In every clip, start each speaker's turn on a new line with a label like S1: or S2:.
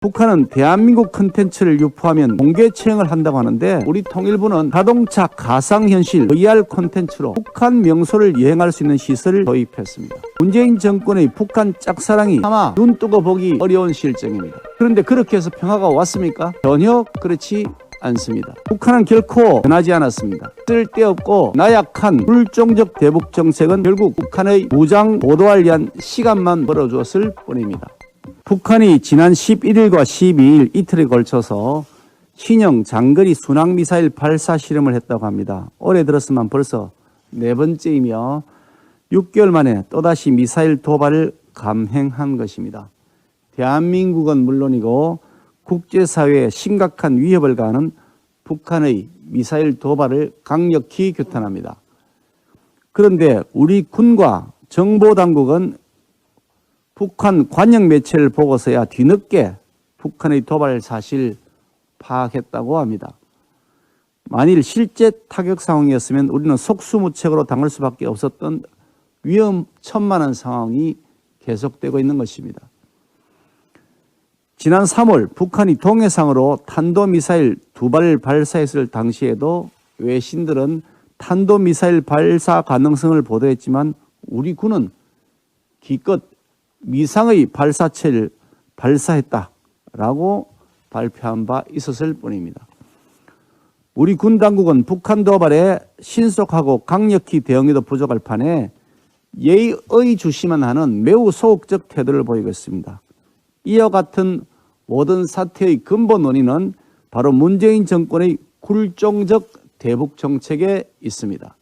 S1: 북한은 대한민국 콘텐츠를 유포하면 공개 처형을 한다고 하는데 우리 통일부는 자동차 가상현실 VR 콘텐츠로 북한 명소를 여행할 수 있는 시설을 도입했습니다. 문재인 정권의 북한 짝사랑이 아마 눈 뜨고 보기 어려운 실정입니다. 그런데 그렇게 해서 평화가 왔습니까? 전혀 그렇지 않습니다. 북한은 결코 변하지 않았습니다. 쓸데없고 나약한 불종적 대북 정책은 결국 북한의 무장 보도를 위한 시간만 벌어주었을 뿐입니다. 북한이 지난 11일과 12일 이틀에 걸쳐서 신형 장거리 순항미사일 발사 실험을 했다고 합니다. 올해 들어서만 벌써 4번째이며 6개월 만에 또다시 미사일 도발을 감행한 것입니다. 대한민국은 물론이고 국제사회에 심각한 위협을 가하는 북한의 미사일 도발을 강력히 규탄합니다. 그런데 우리 군과 정보당국은 북한 관영 매체를 보고서야 뒤늦게 북한의 도발 사실을 파악했다고 합니다. 만일 실제 타격 상황이었으면 우리는 속수무책으로 당할 수밖에 없었던 위험천만한 상황이 계속되고 있는 것입니다. 지난 3월 북한이 동해상으로 탄도미사일 2발을 발사했을 당시에도 외신들은 탄도미사일 발사 가능성을 보도했지만 우리 군은 기껏 미상의 발사체를 발사했다라고 발표한 바 있었을 뿐입니다. 우리 군 당국은 북한 도발에 신속하고 강력히 대응해도 부족할 판에 예의주시만 하는 매우 소극적 태도를 보이고 있습니다. 이와 같은 모든 사태의 근본 원인은 바로 문재인 정권의 굴종적 대북 정책에 있습니다.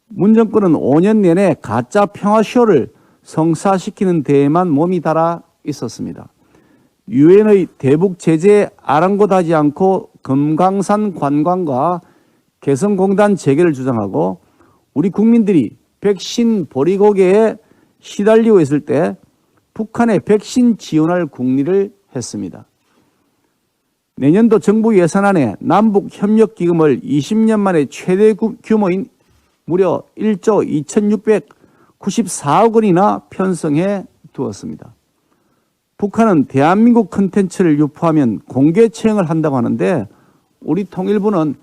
S1: 문 정권은 5년 내내 가짜 평화쇼를 성사시키는 데에만 몸이 달아 있었습니다. 유엔의 대북 제재에 아랑곳하지 않고 금강산 관광과 개성공단 재개를 주장하고 우리 국민들이 백신 보리고개에 시달리고 있을 때 북한에 백신 지원할 국리를 했습니다. 내년도 정부 예산안에 남북협력기금을 20년 만에 최대 규모인 무려 1조 2694억 원이나 편성해 두었습니다. 북한은 대한민국 콘텐츠를 유포하면 공개 처형을 한다고 하는데 우리 통일부는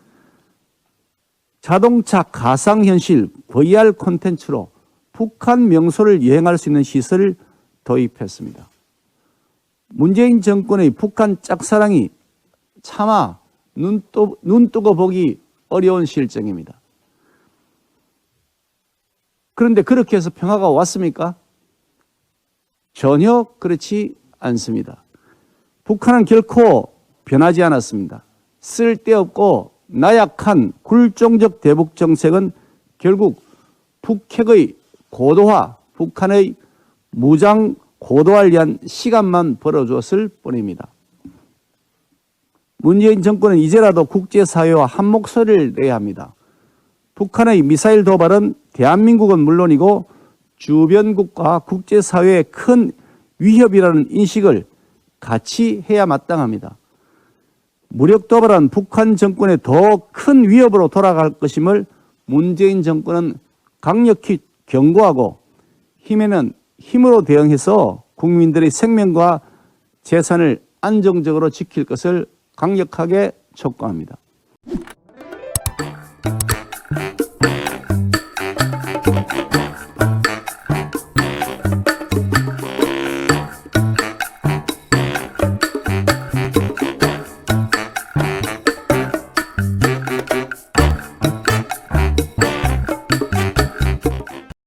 S1: 자동차 가상현실 VR 콘텐츠로 북한 명소를 여행할 수 있는 시설을 도입했습니다. 문재인 정권의 북한 짝사랑이 차마 눈 뜨고 보기 어려운 실정입니다. 그런데 그렇게 해서 평화가 왔습니까? 전혀 그렇지 않습니다. 북한은 결코 변하지 않았습니다. 쓸데없고 나약한 굴종적 대북 정책은 결국 북핵의 고도화, 북한의 무장 고도화를 위한 시간만 벌어주었을 뿐입니다. 문재인 정권은 이제라도 국제사회와 한 목소리를 내야 합니다. 북한의 미사일 도발은 대한민국은 물론이고 주변국과 국제사회의 큰 위협이라는 인식을 같이 해야 마땅합니다. 무력 도발은 북한 정권의 더 큰 위협으로 돌아갈 것임을 문재인 정권은 강력히 경고하고 힘에는 힘으로 대응해서 국민들의 생명과 재산을 안정적으로 지킬 것을 강력하게 촉구합니다.